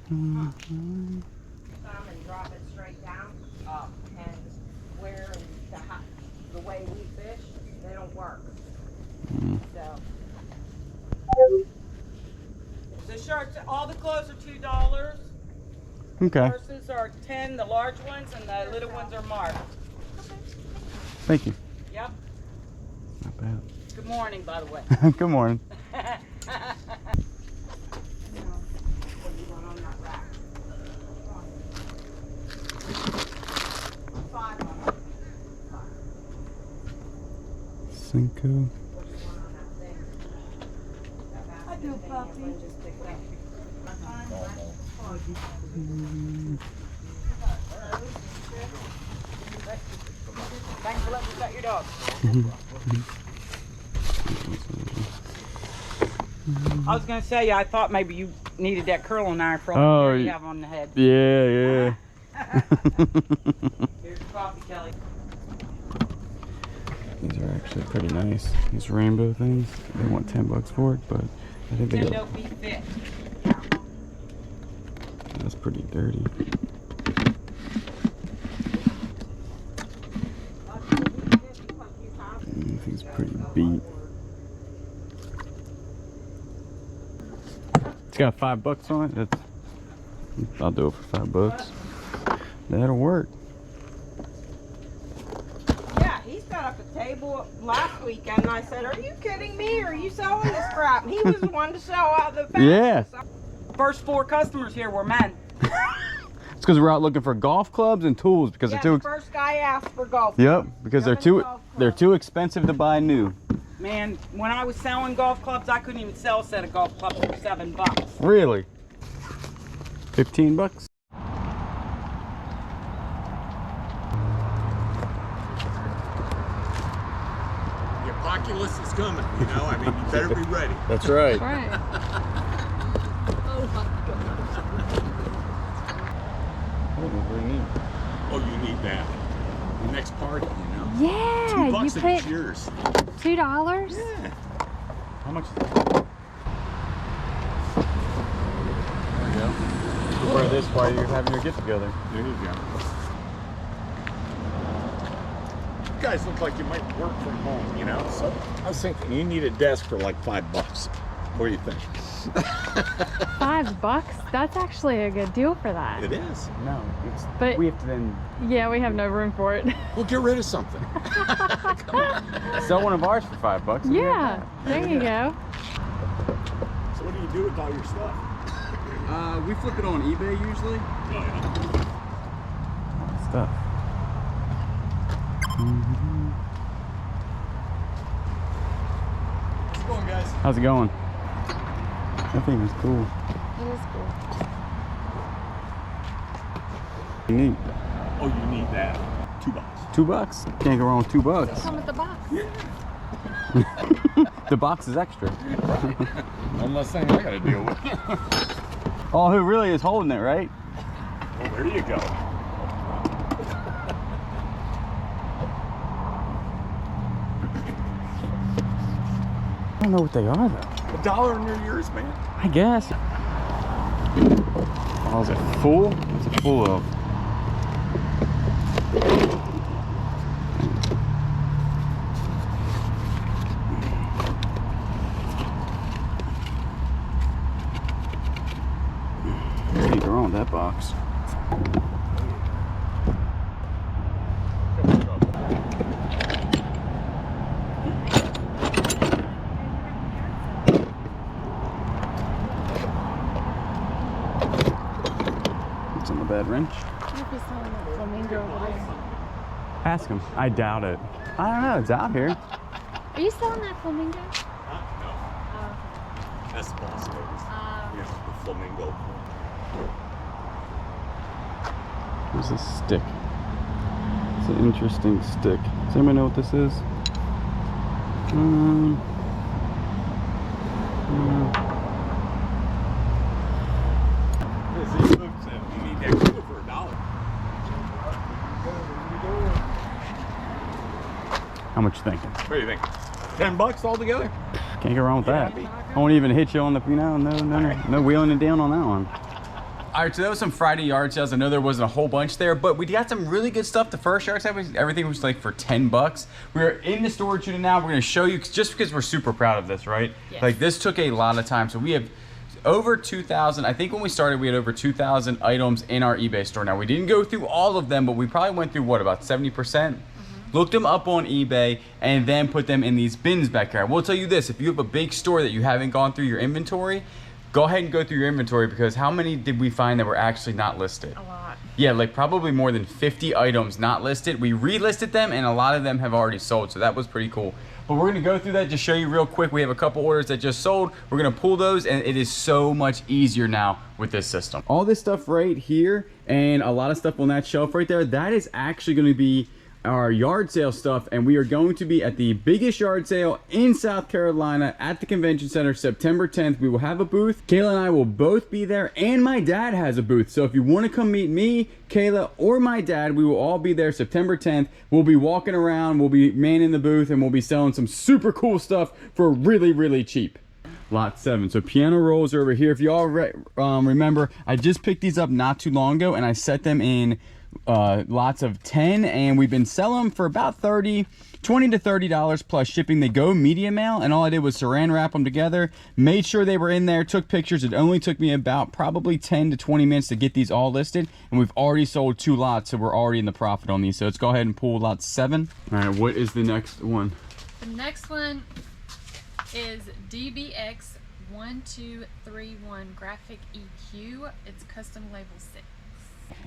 Some and drop it straight down. And where the way we fish, they don't work. So the shirts, all the clothes are $2. Okay. Purses are 10, the large ones, and the little ones are marked. Thank you. Yep. Not bad. Good morning, by the way. Good morning. Cinco. I do, puppy. Thanks for letting me pet your dog. I was going to say, I thought maybe you needed that curling iron for all the hair you have on the head. Yeah. Here's your coffee, Kelly. These are actually pretty nice. These rainbow things. They want $10 for it, but I think they got. Be fit. That's pretty dirty. Things pretty beat. It's got $5 on it. I'll do it for $5. That'll work. Yeah, he set up a table last weekend and I said, "Are you kidding me? Are you selling this crap?" And he was the one to show out the fastest. Yeah. First 4 customers here were men. It's because we're out looking for golf clubs and tools because they're too. The first guy asked for golf. Yep, because they're too expensive to buy new. Man, when I was selling golf clubs, I couldn't even sell a set of golf clubs for $7. Really? $15? The apocalypse is coming, you know? I mean, you better be ready. That's right. Right. Oh, you need that. The next party, you know? Yeah, $2 you and put it's yours. $2. Yeah. How much is that? There you go. You wear this while you're having your get together. There you go. You guys look like you might work from home, you know? So I was thinking you need a desk for like $5. What do you think? $5? That's actually a good deal for that. It is. No, But- we have to then Yeah, we have no room for it. Well, get rid of something. Come on. sell one of ours for $5. and Yeah, there you go. So what do you do with all your stuff? We flip it on eBay usually. Oh, yeah. Stuff. How's it going, guys? How's it going? That thing is cool. It is cool. Neat. Oh, you need that. $2. $2. Can't go wrong with $2. Come with the box. The box is extra. One less thing I gotta deal with. Oh, who really is holding it, right? Well, there you go. I don't know what they are though. $1 and they're yours, man. I guess. Oh, is it full? What's it full of? Can't go wrong with that box. It's on the bad wrench. Might be selling that flamingo over there. Ask him. I doubt it. I don't know. It's out here. Are you selling that flamingo? No. Oh, That's the boss baby. Yeah, the flamingo. There's a stick. It's an interesting stick. Does anybody know what this is? You need that cooler for $1. How much you thinking? What do you think? $10 altogether? Can't go wrong with that. happy? I won't even hit you on the, no wheeling it down on that one. All right, so that was some Friday yard sales. I know there wasn't a whole bunch there, but we got some really good stuff. The first yard sale, everything was like for 10 bucks. We're in the storage unit now. We're gonna show you, just because we're super proud of this, right? Yes. Like this took a lot of time. So we have over 2,000, I think when we started, we had over 2,000 items in our eBay store. Now we didn't go through all of them, but we probably went through what, about 70%? Looked them up on eBay and then put them in these bins back here. I will tell you this, if you have a big store that you haven't gone through your inventory, go ahead and go through your inventory, because how many did we find that were actually not listed? A lot. Yeah, like probably more than 50 items not listed. We relisted them and a lot of them have already sold, so that was pretty cool. But we're gonna go through that, just show you real quick. We have a couple orders that just sold. We're gonna pull those, and it is so much easier now with this system. All this stuff right here and a lot of stuff on that shelf right there, that is actually gonna be our yard sale stuff, and we are going to be at the biggest yard sale in South Carolina at the convention center September 10th. We will have a booth. Kayla and I will both be there, and my dad has a booth. So if you want to come meet me, Kayla, or my dad, we will all be there September 10th. We'll be walking around, we'll be manning the booth, and we'll be selling some super cool stuff for really, really cheap. Lot 7. So piano rolls are over here. If y'all remember, I just picked these up not too long ago, and I set them in lots of 10, and we've been selling them for about $20 to $30 plus shipping. They go media mail, and all I did was saran wrap them together, made sure they were in there, took pictures. It only took me about probably 10 to 20 minutes to get these all listed, and we've already sold 2 lots, so we're already in the profit on these. So let's go ahead and pull lot 7. All right, what is the next one? The next one is DBX 1231 Graphic EQ. It's custom label 6.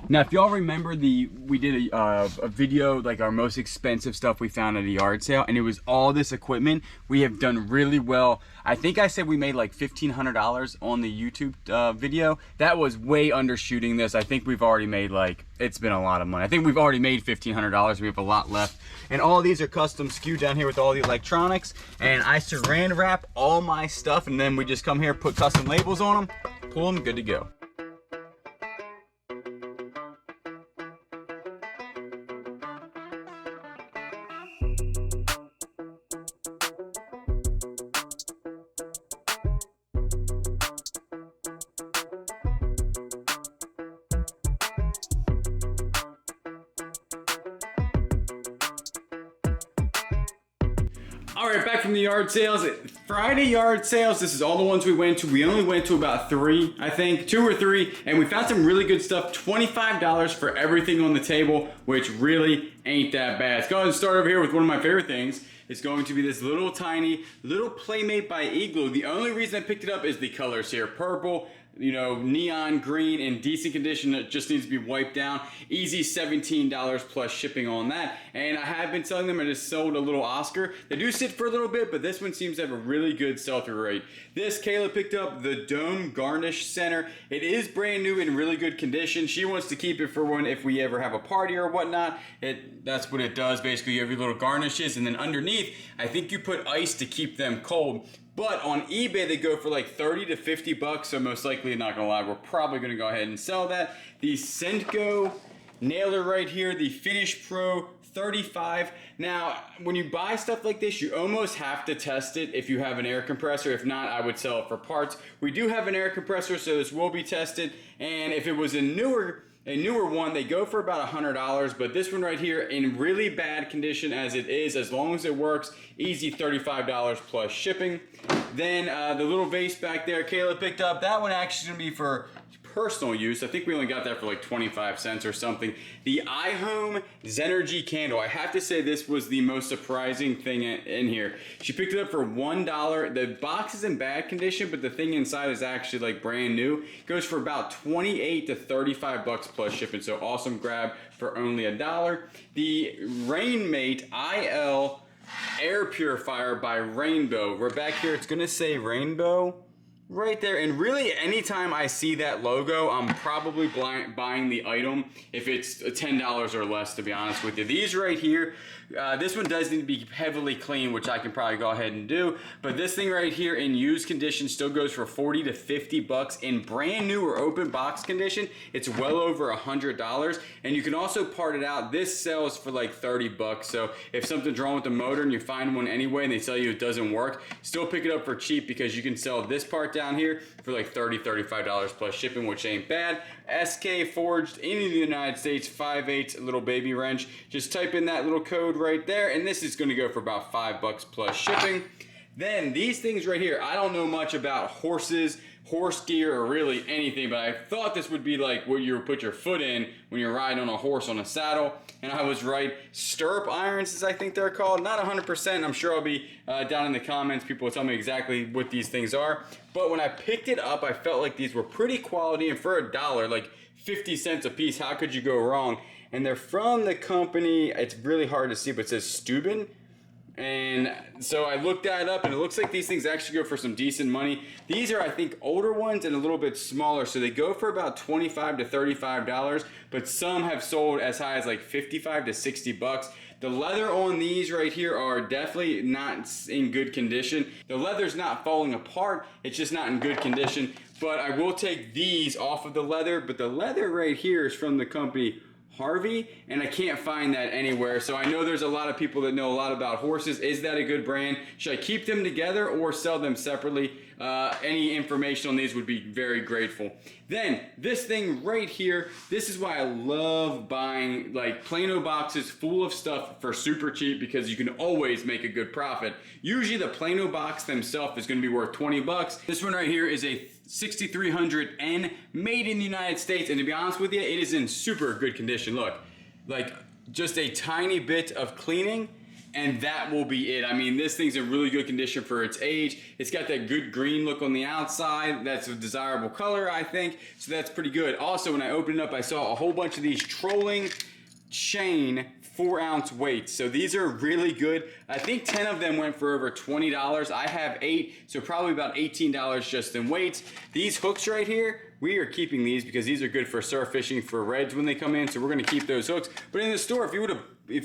Now, if y'all remember, we did a video, like our most expensive stuff we found at a yard sale, and it was all this equipment. We have done really well. I think I said we made like $1,500 on the YouTube video. That was way undershooting this. I think we've already made, like, it's been a lot of money. I think we've already made $1,500. We have a lot left. And all these are custom SKU down here with all the electronics. And I saran wrap all my stuff, and then we just come here, put custom labels on them, pull them, good to go. All right, back from the yard sales. Friday yard sales, this is all the ones we went to. We only went to about 3, I think, 2 or 3, and we found some really good stuff. $25 for everything on the table, which really ain't that bad. Let's go ahead and start over here with one of my favorite things. It's going to be this little tiny, little Playmate by Igloo. The only reason I picked it up is the colors here. Purple, you know, neon green, in decent condition. It just needs to be wiped down. Easy $17 plus shipping on that. And I have been selling them. I just sold a little Oscar. They do sit for a little bit, but this one seems to have a really good sell-through rate. This, Kayla picked up the Dome Garnish Center. It is brand new in really good condition. She wants to keep it for when if we ever have a party or whatnot. That's what it does. Basically, you have your little garnishes, and then underneath, I think you put ice to keep them cold. But on eBay, they go for like 30 to 50 bucks, so most likely, not gonna lie, we're probably gonna go ahead and sell that. The Scentco nailer right here, the Finish Pro 35. Now, when you buy stuff like this, you almost have to test it if you have an air compressor. If not, I would sell it for parts. We do have an air compressor, so this will be tested. And if it was a newer one, they go for about $100, but this one right here, in really bad condition as it is, as long as it works, easy $35 plus shipping. Then the little vase back there, Kayla picked up. That one actually gonna be for personal use. I think we only got that for like 25 cents or something. The iHome Zenergy Candle. I have to say this was the most surprising thing in here. She picked it up for $1. The box is in bad condition, but the thing inside is actually like brand new. It goes for about 28 to 35 bucks plus shipping. So awesome grab for only $1. The Rainmate IL Air Purifier by Rainbow. We're back here. It's gonna say Rainbow right there, and really anytime I see that logo, I'm probably buying the item if it's $10 or less, to be honest with you. These right here, this one does need to be heavily cleaned, which I can probably go ahead and do, but this thing right here in used condition still goes for 40 to 50 bucks. In brand new or open box condition, it's well over $100, and you can also part it out. This sells for like 30 bucks, so if something's wrong with the motor and you find one anyway and they tell you it doesn't work, still pick it up for cheap, because you can sell this part down down here for like $30, $35 plus shipping, which ain't bad. SK forged in the United States, 5/8 little baby wrench. Just type in that little code right there, and this is gonna go for about $5 plus shipping. Then these things right here, I don't know much about horses, horse gear, or really anything, but I thought this would be like where you would put your foot in when you're riding on a horse on a saddle, and I was right. Stirrup Irons, as I think they're called. Not 100%, I'm sure I'll be down in the comments. People will tell me exactly what these things are, but when I picked it up, I felt like these were pretty quality, and for $1, like 50 cents a piece, how could you go wrong? And they're from the company, it's really hard to see, but it says Steuben. And so I looked that up, and it looks like these things actually go for some decent money. These are, I think, older ones and a little bit smaller, so they go for about $25 to $35, but some have sold as high as like $55 to $60. The leather on these right here are definitely not in good condition. The leather's not falling apart, it's just not in good condition. But I will take these off of the leather, but the leather right here is from the company Harvey, and I can't find that anywhere. So I know there's a lot of people that know a lot about horses. Is that a good brand? Should I keep them together or sell them separately? Any information on these would be very grateful. Then this thing right here, this is why I love buying like Plano boxes full of stuff for super cheap, because you can always make a good profit. Usually the Plano box themselves is going to be worth 20 bucks. This one right here is a 6300N made in the United States, and to be honest with you, it is in super good condition. Look, like just a tiny bit of cleaning and that will be it. I mean, this thing's in really good condition for its age. It's got that good green look on the outside. That's a desirable color, I think, so that's pretty good. Also, when I opened it up, I saw a whole bunch of these trolling chain 4-ounce weights. So these are really good. I think 10 of them went for over $20. I have 8, so probably about $18 just in weights. These hooks right here, we are keeping these because these are good for surf fishing for reds when they come in, so we're gonna keep those hooks. But in the store, if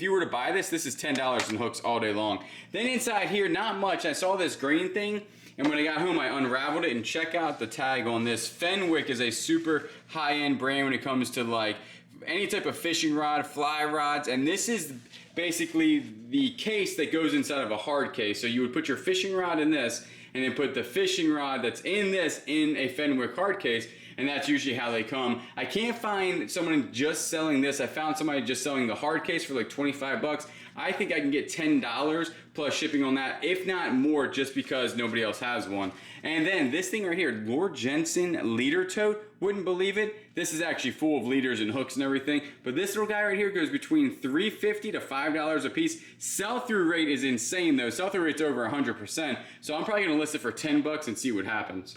you were to buy this is $10 in hooks all day long. Then inside here, not much. I saw this green thing, and when I got home, I unraveled it, and check out the tag on this. Fenwick is a super high-end brand when it comes to like any type of fishing rod, fly rods, and this is basically the case that goes inside of a hard case. So you would put your fishing rod in this, and then put the fishing rod that's in this in a Fenwick hard case, and that's usually how they come. I can't find someone just selling this. I found somebody just selling the hard case for like 25 bucks. I think I can get $10 plus shipping on that, if not more, just because nobody else has one. And then this thing right here, Lord Jensen leader tote, wouldn't believe it. This is actually full of leaders and hooks and everything, but this little guy right here goes between $3.50 to $5 a piece. Sell-through rate is insane though. Sell-through rate's over 100%, so I'm probably gonna list it for 10 bucks and see what happens.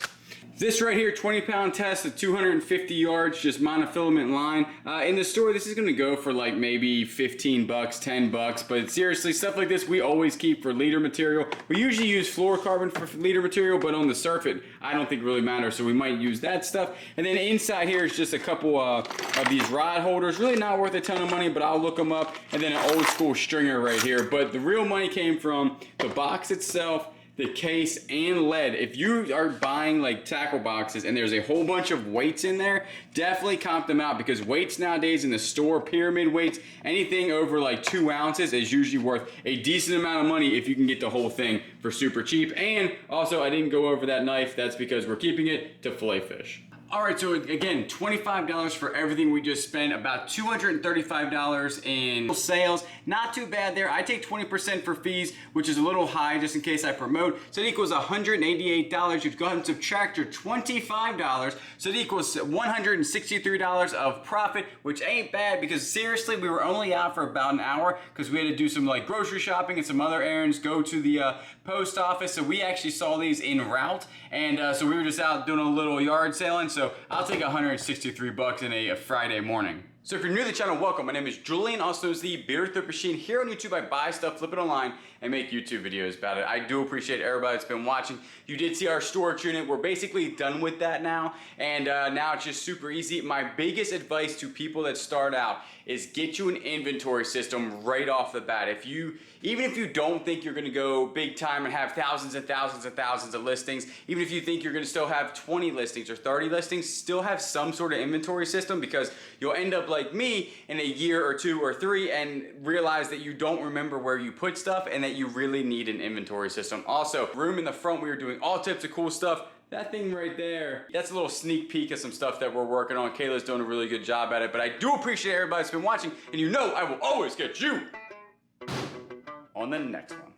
This right here, 20-pound test at 250 yards, just monofilament line. In the store, this is gonna go for like maybe 15 bucks, 10 bucks, but seriously, stuff like this we always keep for leader material. We usually use fluorocarbon for leader material, but on the surf it, I don't think really matters, so we might use that stuff. And then inside here is just a couple of these rod holders, really not worth a ton of money, but I'll look them up. And then an old school stringer right here, but the real money came from the box itself, the case, and lead. If you are buying like tackle boxes and there's a whole bunch of weights in there, definitely comp them out, because weights nowadays in the store, pyramid weights, anything over like 2 ounces is usually worth a decent amount of money if you can get the whole thing for super cheap. And also, I didn't go over that knife. That's because we're keeping it to fillet fish. All right, so again, $25 for everything we just spent, about $235 in sales. Not too bad there. I take 20% for fees, which is a little high just in case I promote. So it equals $188. You go ahead and subtract your $25. So it equals $163 of profit, which ain't bad, because seriously, we were only out for about an hour because we had to do some like grocery shopping and some other errands, go to the post office. So we actually saw these en route, and so we were just out doing a little yard sailing. So I'll take 163 bucks in a Friday morning. So if you're new to the channel, welcome. My name is Julian, also is the Beardedthriftmachine. Here on YouTube, I buy stuff, flip it online, and make YouTube videos about it. I do appreciate everybody that's been watching. You did see our storage unit. We're basically done with that now, and now it's just super easy. My biggest advice to people that start out is get you an inventory system right off the bat. Even if you don't think you're gonna go big time and have thousands and thousands and thousands of listings, even if you think you're gonna still have 20 listings or 30 listings, still have some sort of inventory system, because you'll end up like me in a year or 2 or 3 and realize that you don't remember where you put stuff and that you really need an inventory system. Also, room in the front, we were doing all types of cool stuff. That thing right there, that's a little sneak peek of some stuff that we're working on. Kayla's doing a really good job at it, but I do appreciate everybody that's been watching, and you know I will always get you on the next one.